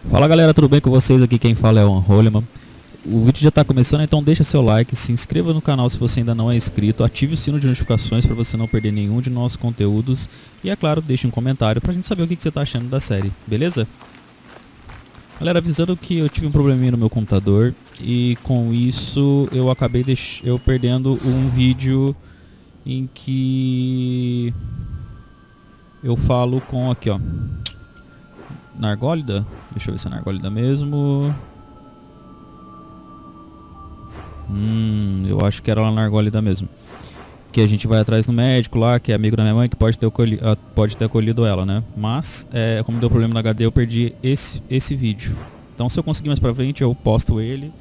Fala galera, tudo bem com vocês? Aqui quem fala é o Ultima. O vídeo já está começando, então deixa seu like, se inscreva no canal se você ainda não é inscrito, ative o sino de notificações para você não perder nenhum de nossos conteúdos e é claro, deixe um comentário para a gente saber o que você está achando da série, beleza? Galera, avisando que eu tive um probleminha no meu computador e com isso eu acabei perdendo um vídeo em que eu falo com aqui ó, Nargólida, deixa eu ver se é Nargólida mesmo. Eu acho que era lá na Nargólida mesmo. Que a gente vai atrás do médico lá, que é amigo da minha mãe, que pode ter acolhido ela, né? Mas, como deu problema no HD, eu perdi esse vídeo. Então se eu conseguir mais pra frente, eu posto ele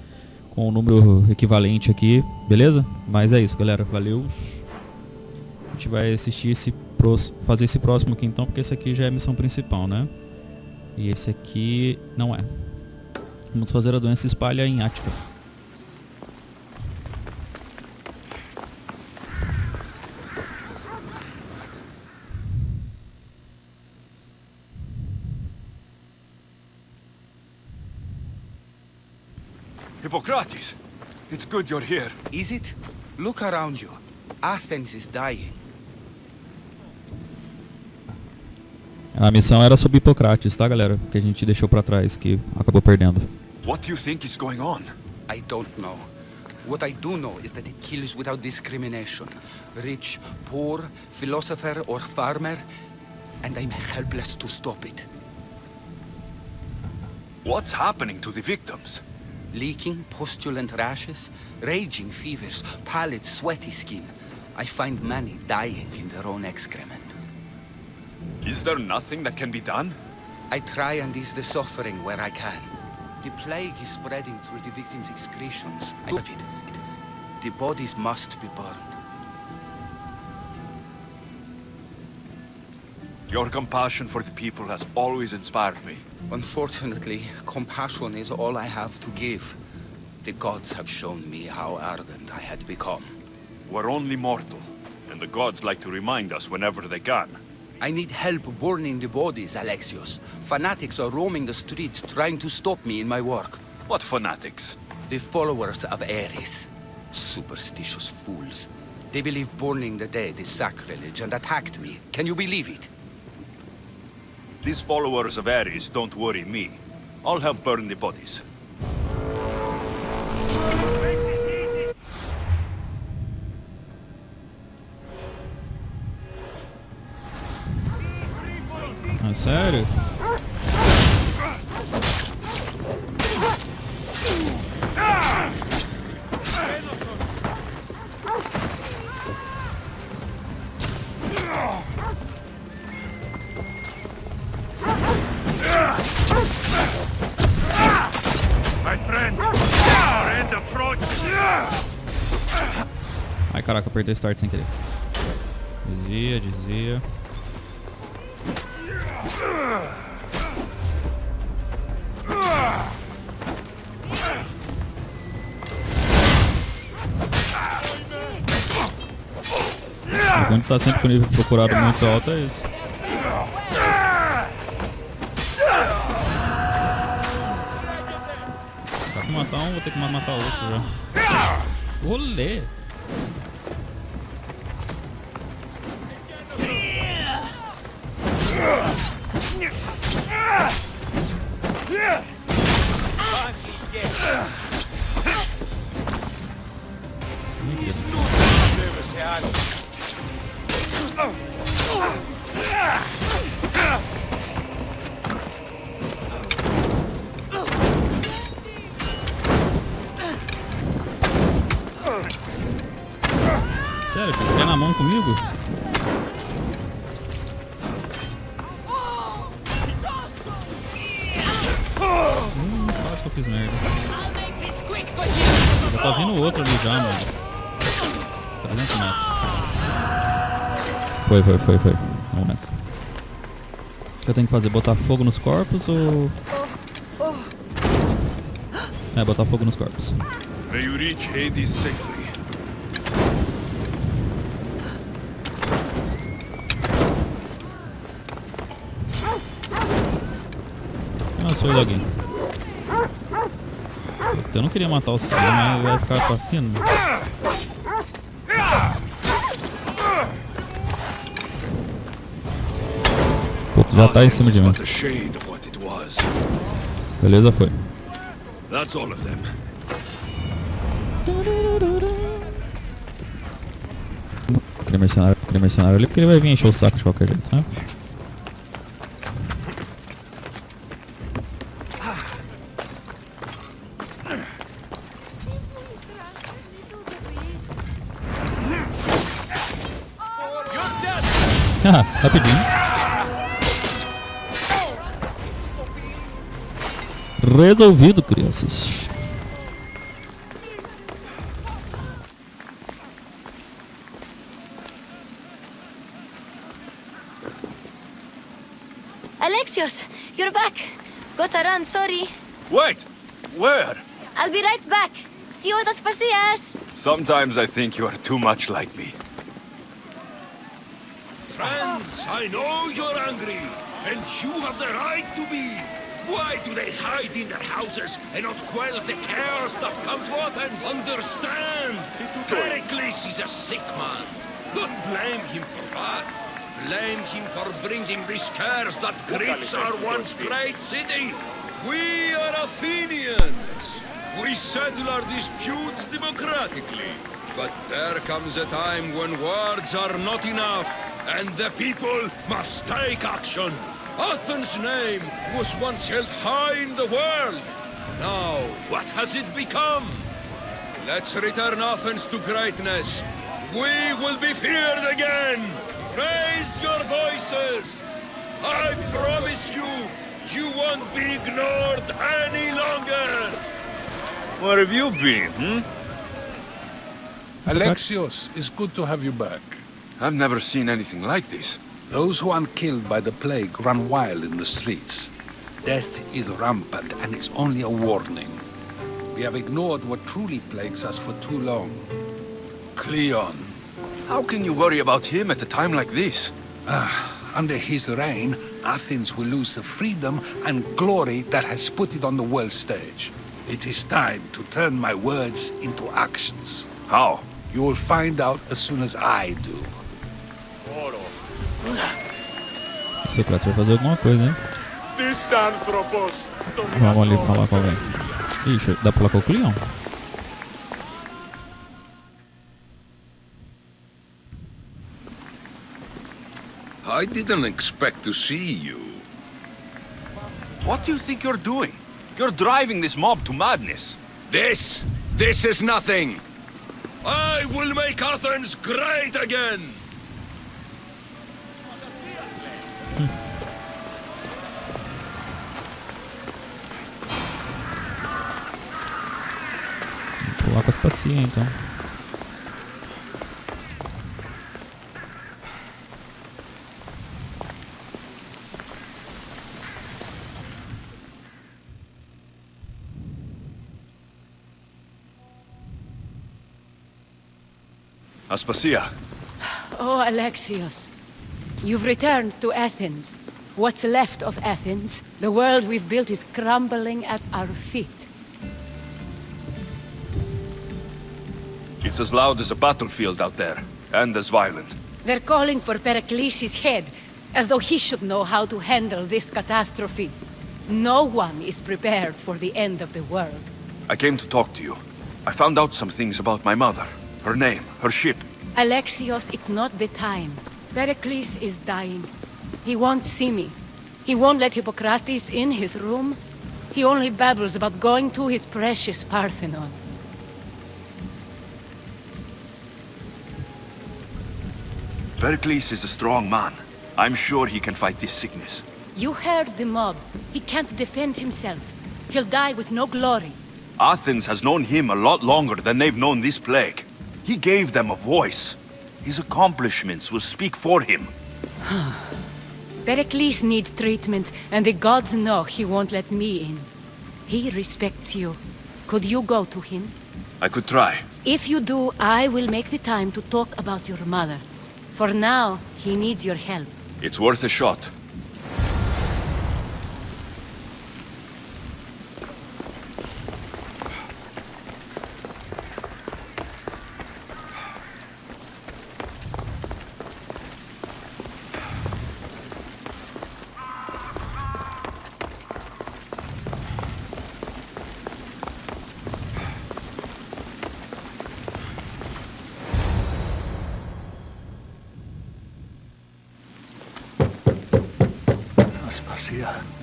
com o número equivalente aqui, beleza? Mas é isso, galera. Valeu. A gente vai assistir fazer esse próximo aqui então, porque esse aqui já é a missão principal, né? E esse aqui não é. Vamos fazer a doença espalha em Ática. Hippocrates, it's good you're here. Is it? Look around you. Athens is dying. A missão era sobre Hipócrates, tá galera? Que a gente deixou pra trás, que acabou perdendo. What do you think is going on? I don't know. What I do know is that it kills without discrimination. Rich, poor, philosopher or farmer. And I'm helpless to stop it. What's happening to the victims? Leaking, postulant rashes, raging fevers, pallid, sweaty skin. I find many dying in their own excrement. Is there nothing that can be done? I try and ease the suffering where I can. The plague is spreading through the victims' excretions. I love it. The bodies must be burned. Your compassion for the people has always inspired me. Unfortunately, compassion is all I have to give. The gods have shown me how arrogant I had become. We're only mortal, and the gods like to remind us whenever they can. I need help burning the bodies, Alexios. Fanatics are roaming the streets trying to stop me in my work. What fanatics? The followers of Ares. Superstitious fools. They believe burning the dead is sacrilege and attacked me. Can you believe it? These followers of Ares don't worry me. I'll help burn the bodies. Ah, sério? My friend, our end approaches. Ai caraca, eu apertei start sem querer. Desvia. Quando tá sempre com o nível procurado muito alto é isso. Pra matar um, vou ter que matar outro já. Olê! Sério, tu quer na mão comigo? Quase que eu fiz merda. Já tá vindo outro ali já, mano. 300 metros. Foi. Vamos nessa. O que eu tenho que fazer? Botar fogo nos corpos ou... É, botar fogo nos corpos. May you reach Hades safely. Ah, sou o login. Eu não queria matar o Sino, mas vai ficar com a Sino. Putz, já tá em cima de mim. Beleza, foi. That's all of them. Aquele mercenário ali, porque ele vai vir encher o saco de qualquer jeito, né? Ah, rapidinho. Resolvido, crianças. Alexios, you're back. Gotta run, sorry. Wait! Where? I'll be right back. See you at Aspasias. Sometimes I think you are too much like me. Friends, I know you're angry, and you have the right to be. Why do they hide in their houses and not quell the chaos that's come to Athens? Understand! Pericles is a sick man. Don't blame him for that. Blame him for bringing this curse that grips our once great city. We are Athenians. We settle our disputes democratically. But there comes a time when words are not enough, and the people must take action. Athens' name was once held high in the world. Now, what has it become? Let's return Athens to greatness. We will be feared again. Raise your voices. I promise you, you won't be ignored any longer. Where have you been, Alexios, it's good to have you back. I've never seen anything like this. Those who aren't killed by the plague run wild in the streets. Death is rampant, and it's only a warning. We have ignored what truly plagues us for too long. Cleon. How can you worry about him at a time like this? Under his reign, Athens will lose the freedom and glory that has put it on the world stage. It is time to turn my words into actions. How? You will find out as soon as I do. Socrates vai fazer alguma coisa, hein? Vamos ali falar com alguém. Ixi, dá pra falar com o Cleon? I didn't expect to see you. What do you think you're doing? You're driving this mob to madness. This is nothing. I will make Athens great again. Vou lá com as passinhas, então. Aspasia. Oh, Alexios. You've returned to Athens. What's left of Athens, the world we've built is crumbling at our feet. It's as loud as a battlefield out there, and as violent. They're calling for Pericles' head, as though he should know how to handle this catastrophe. No one is prepared for the end of the world. I came to talk to you. I found out some things about my mother. Her name, her ship. Alexios, it's not the time. Pericles is dying. He won't see me. He won't let Hippocrates in his room. He only babbles about going to his precious Parthenon. Pericles is a strong man. I'm sure he can fight this sickness. You heard the mob. He can't defend himself. He'll die with no glory. Athens has known him a lot longer than they've known this plague. He gave them a voice. His accomplishments will speak for him. Pericles needs treatment, and the gods know he won't let me in. He respects you. Could you go to him? I could try. If you do, I will make the time to talk about your mother. For now, he needs your help. It's worth a shot.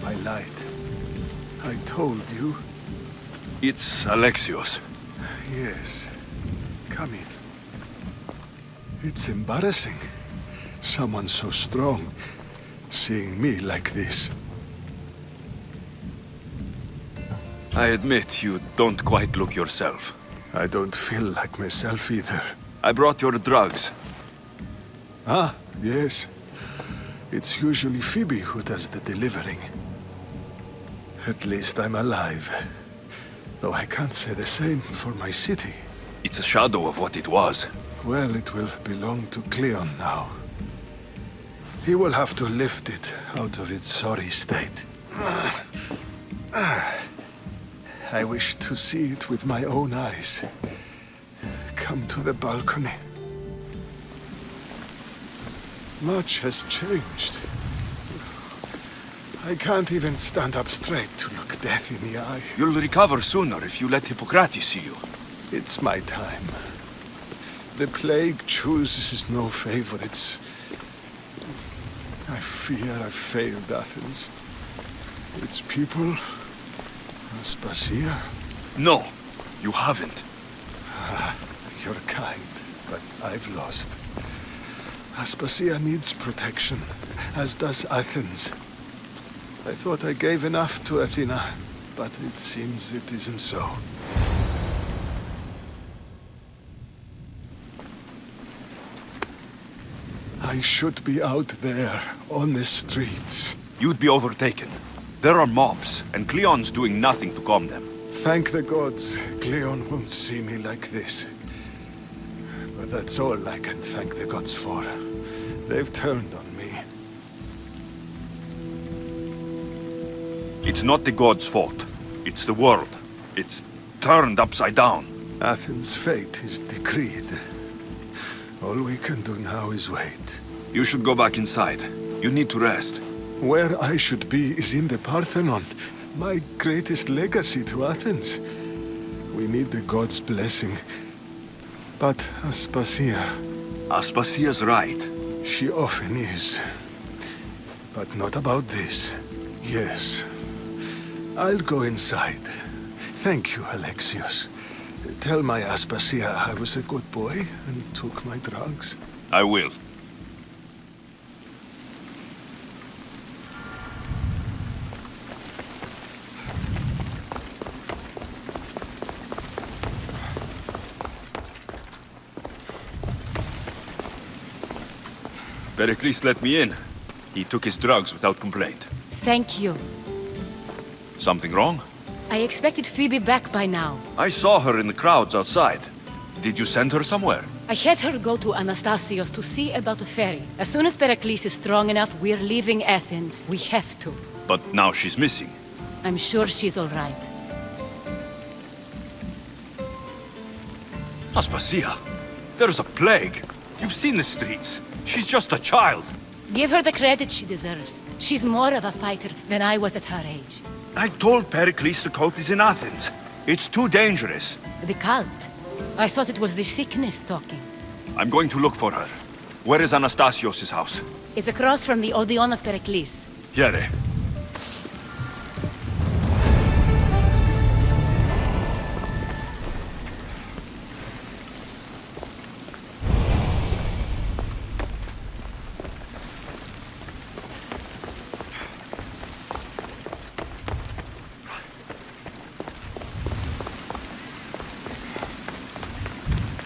My light. I told you. It's Alexios. Yes. Come in. It's embarrassing. Someone so strong seeing me like this. I admit you don't quite look yourself. I don't feel like myself either. I brought your drugs. Ah, yes. It's usually Phoebe who does the delivering. At least I'm alive. Though I can't say the same for my city. It's a shadow of what it was. Well, it will belong to Cleon now. He will have to lift it out of its sorry state. I wish to see it with my own eyes. Come to the balcony. Much has changed. I can't even stand up straight to look death in the eye. You'll recover sooner if you let Hippocrates see you. It's my time. The plague chooses no favorites. I fear I've failed Athens. Its people, Aspasia. No, you haven't. You're kind, but I've lost. Aspasia needs protection, as does Athens. I thought I gave enough to Athena, but it seems it isn't so. I should be out there, on the streets. You'd be overtaken. There are mobs, and Cleon's doing nothing to calm them. Thank the gods, Cleon won't see me like this. But that's all I can thank the gods for. They've turned on me. It's not the gods' fault. It's the world. It's turned upside down. Athens' fate is decreed. All we can do now is wait. You should go back inside. You need to rest. Where I should be is in the Parthenon, my greatest legacy to Athens. We need the gods' blessing. But Aspasia... Aspasia's right. She often is. But not about this. Yes. I'll go inside. Thank you, Alexios. Tell my Aspasia I was a good boy and took my drugs. I will. Pericles let me in. He took his drugs without complaint. Thank you. Something wrong? I expected Phoebe back by now. I saw her in the crowds outside. Did you send her somewhere? I had her go to Anastasios to see about a ferry. As soon as Pericles is strong enough, we're leaving Athens. We have to. But now she's missing. I'm sure she's all right. Aspasia, there's a plague. You've seen the streets. She's just a child. Give her the credit she deserves. She's more of a fighter than I was at her age. I told Pericles the cult is in Athens. It's too dangerous. The cult? I thought it was the sickness talking. I'm going to look for her. Where is Anastasios' house? It's across from the Odeon of Pericles. Here.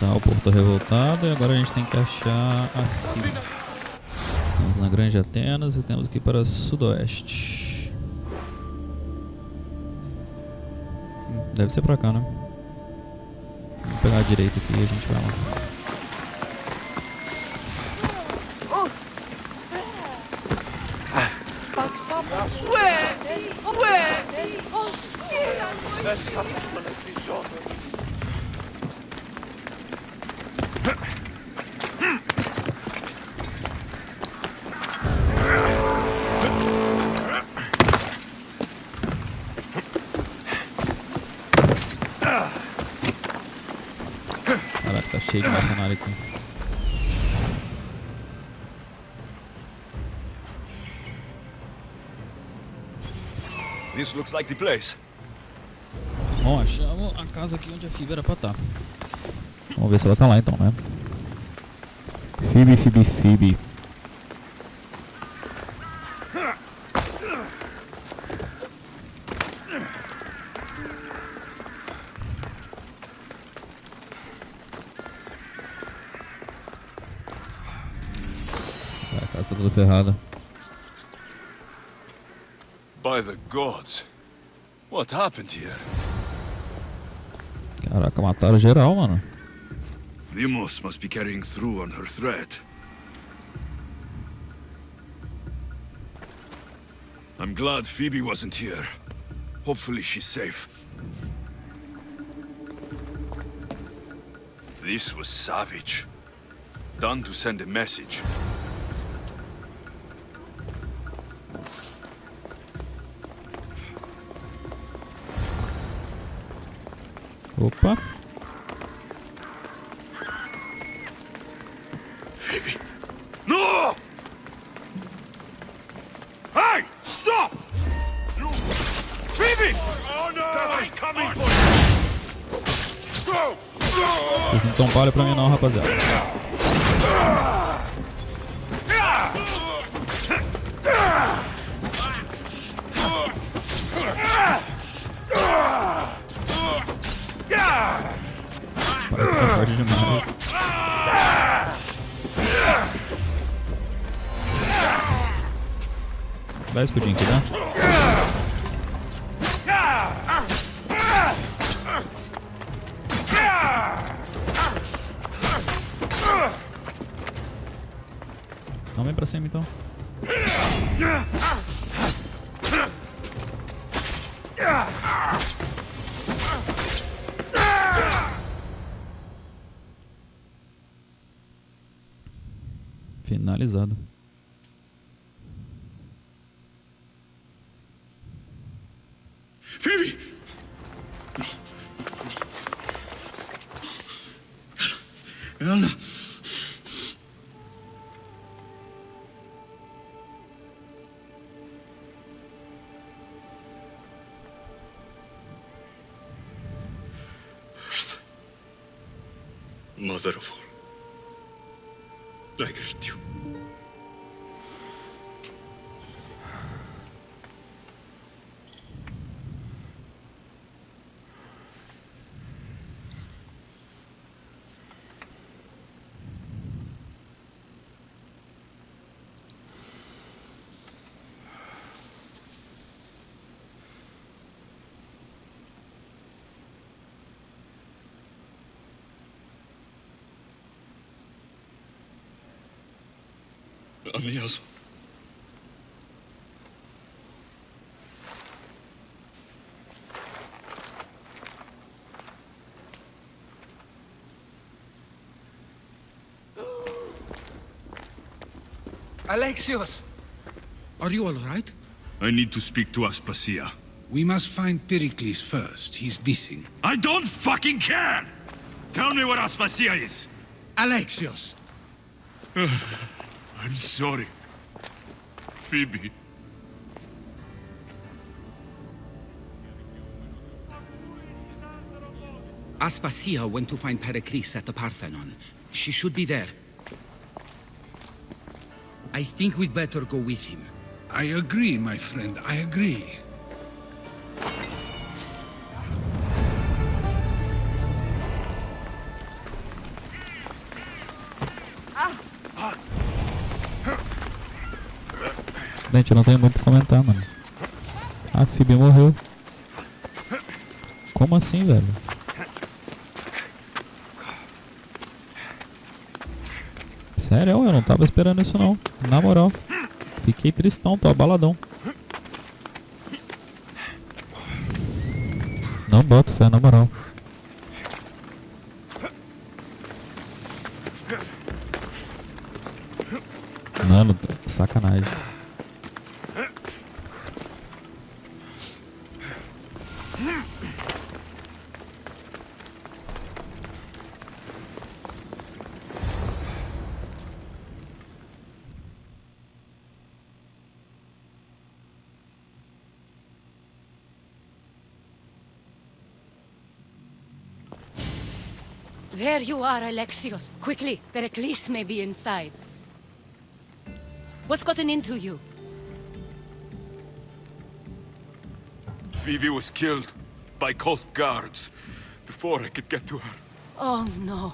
Tá, o porto revoltado e agora a gente tem que achar Ative. Estamos na grande Atenas e temos que ir para o sudoeste. Deve ser pra cá, né? Vamos pegar a direita aqui e a gente vai lá. Caraca, tá cheio de mercenário aqui. This looks like the place. Bom, achamos a casa aqui onde a Phoebe era pra estar. Vamos ver se ela tá lá então, né? Phoebe. A casa tá toda ferrada. By the gods. What happened here? Caraca, mataram geral, mano. Limos must be carrying through on her threat. I'm glad Phoebe wasn't here. Hopefully she's safe. This was savage. Done to send a message. Opa. Phoebe. No! Hey! Stop! You... Phoebe! Oh no! That is coming for you! Go! Vocês não tão palha pra mim não, rapaziada. Parece que tá forte demais. Dá escudinho aqui, né? Então vem pra cima então. Finalizado. Phoebe! Ela... Mother of all, I greet you. Alexios. Alexios! Are you all right? I need to speak to Aspasia. We must find Pericles first. He's missing. I don't fucking care! Tell me where Aspasia is! Alexios! I'm sorry. Phoebe. Aspasia went to find Pericles at the Parthenon. She should be there. I think we'd better go with him. I agree, my friend. I agree. Gente, eu não tenho muito o que comentar, mano. A Phoebe morreu. Como assim, velho? Sério, eu não tava esperando isso não. Na moral. Fiquei tristão, tô abaladão. Não boto fé, na moral. Mano, sacanagem. There you are, Alexios. Quickly, Pericles may be inside. What's gotten into you? Phoebe was killed by cult guards before I could get to her. Oh no.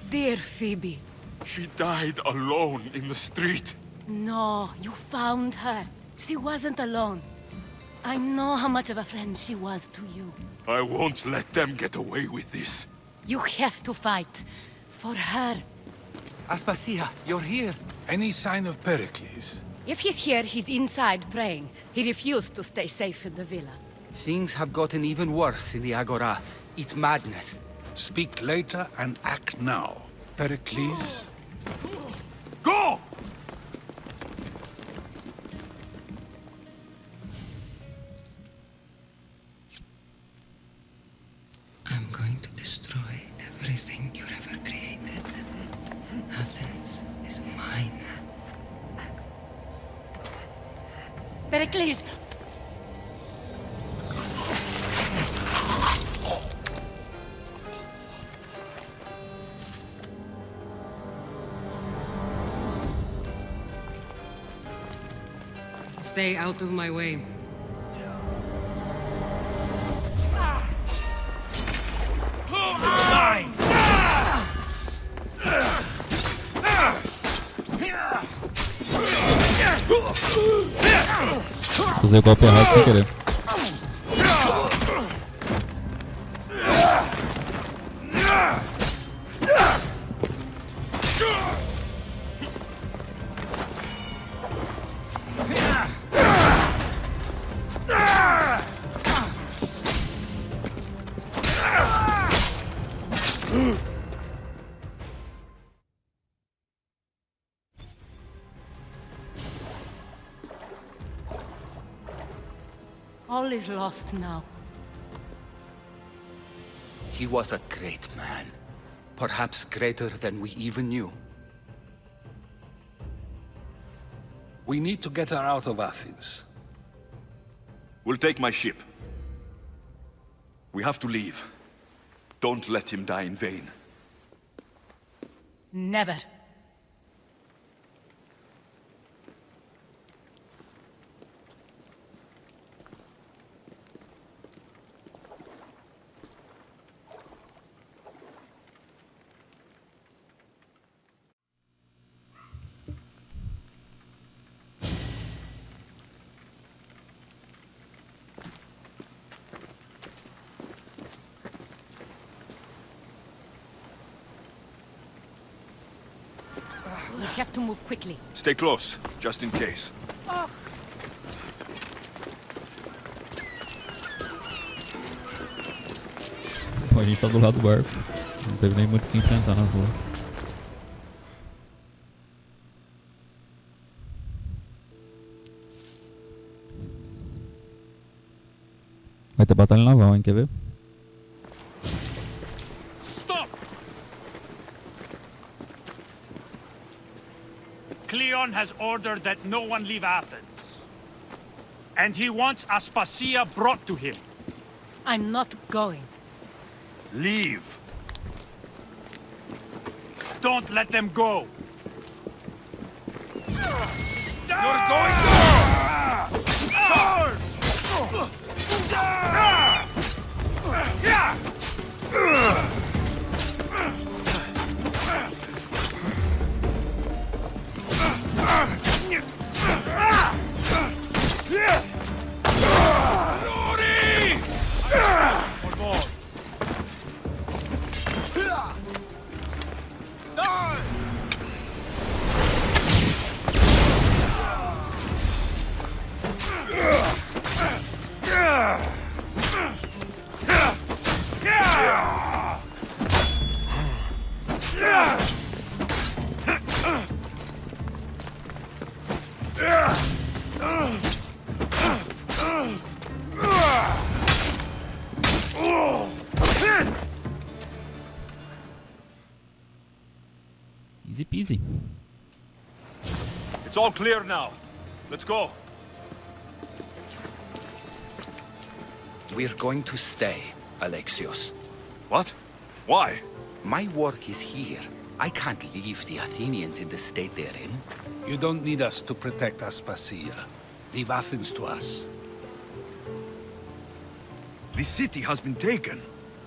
Dear Phoebe. She died alone in the street. No, you found her. She wasn't alone. I know how much of a friend she was to you. I won't let them get away with this. You have to fight. For her. Aspasia, you're here. Any sign of Pericles? If he's here, he's inside praying. He refused to stay safe in the villa. Things have gotten even worse in the Agora. It's madness. Speak later and act now. Pericles? Go! I'm going to destroy everything you've ever created. Athens is mine. Pericles! Stay out of my way. Usei o golpe errado sem querer. All is lost now. He was a great man. Perhaps greater than we even knew. We need to get her out of Athens. We'll take my ship. We have to leave. Don't let him die in vain. Never. We have to move quickly. Stay close, just in case. Pô, a gente tá do lado do barco. Não teve nem muito o que enfrentar na rua. Vai ter batalha naval, hein? Quer ver? Stop! Cleon has ordered that no one leave Athens. And he wants Aspasia brought to him. I'm not going. Leave! Don't let them go! You're going Easy peasy. It's all clear now. Let's go. We're going to stay, Alexios. What? Why? My work is here. I can't leave the Athenians in the state they're in. You don't need us to protect Aspasia. Leave Athens to us. The city has been taken.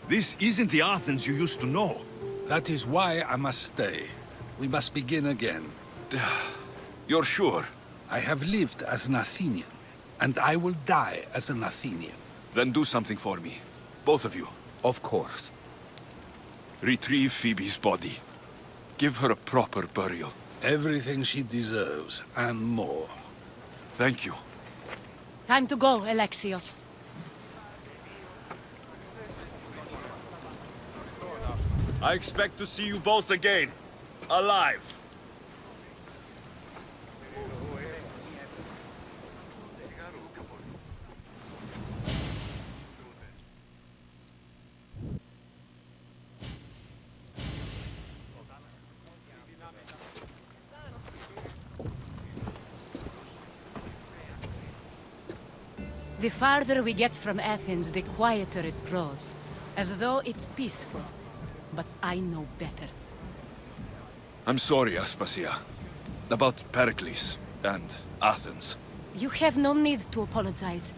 This isn't the Athens you used to know. That is why I must stay. We must begin again. You're sure? I have lived as an Athenian, and I will die as an Athenian. Then do something for me. Both of you. Of course. Retrieve Phoebe's body. Give her a proper burial. Everything she deserves, and more. Thank you. Time to go, Alexios. I expect to see you both again. Alive. The farther we get from Athens, the quieter it grows. As though it's peaceful. But I know better. I'm sorry, Aspasia. About Pericles and Athens. You have no need to apologize.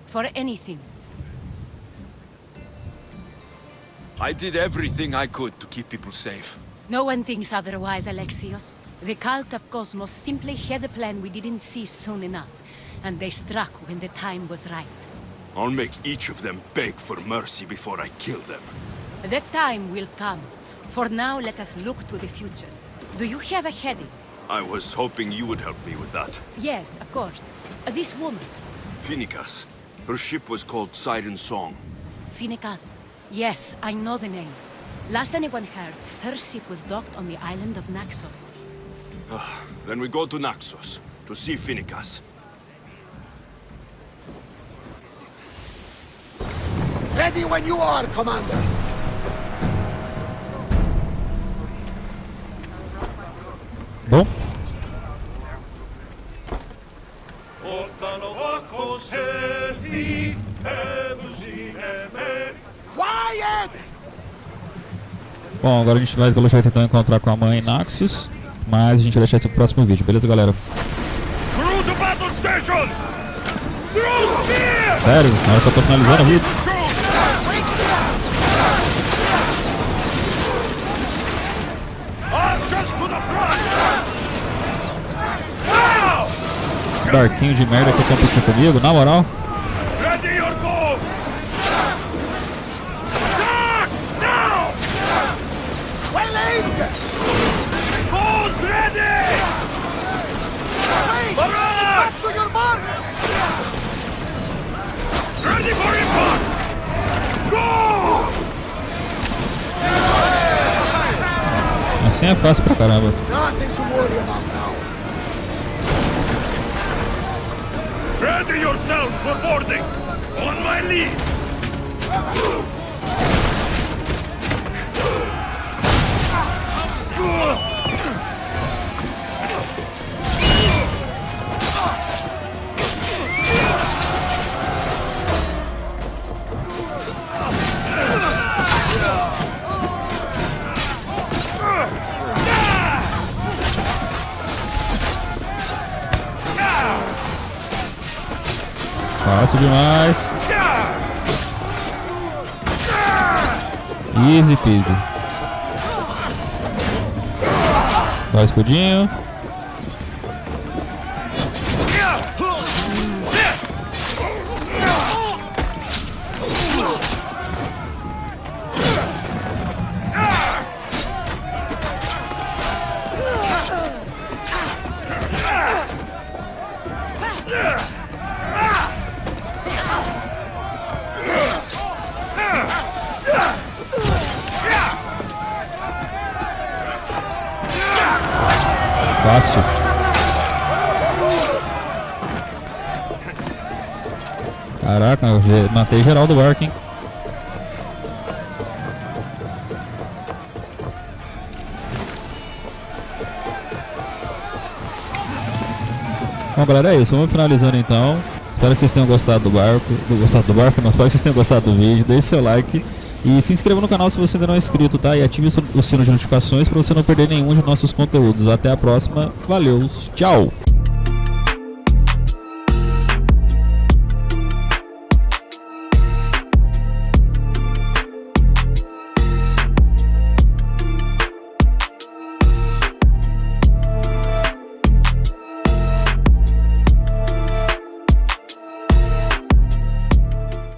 For anything. I did everything I could to keep people safe. No one thinks otherwise, Alexios. The cult of Cosmos simply had a plan we didn't see soon enough. And they struck when the time was right. I'll make each of them beg for mercy before I kill them. That time will come. For now, let us look to the future. Do you have a heading? I was hoping you would help me with that. Yes, of course. This woman. Phoenicas. Her ship was called Siren Song. Phoenicas. Yes, I know the name. Last anyone heard, her ship was docked on the island of Naxos. Then we go to Naxos, to see Phoenicas. Ready when you are, Commander! Bom, Quiet! bom, agora a gente vai tentar encontrar com a mãe Alexios, mas a gente vai deixar isso pro próximo vídeo, beleza, galera? Through the battle stations! Through fear! Sério, na hora que eu tô finalizando o vídeo. Archers to the front! Now! Esse barquinho de merda que competiu comigo, na moral. Ready your bows! Attack! Now! Well aimed! Bows ready! Barrage! Back to your marks! Ready for impact! Go! Assim é fácil pra caramba. Nothing to worry about now. Ready yourselves for boarding! On my lead! Fácil demais. Easy peasy. Dá o escudinho. Fácil. Caraca, eu matei geral do barco, hein? Bom, galera, é isso. Vamos finalizando então. Espero que vocês tenham gostado do barco. Não, espero que vocês tenham gostado do vídeo. Deixe seu like e se inscreva no canal se você ainda não é inscrito, tá? E ative o sino de notificações para você não perder nenhum de nossos conteúdos. Até a próxima. Valeu. Tchau.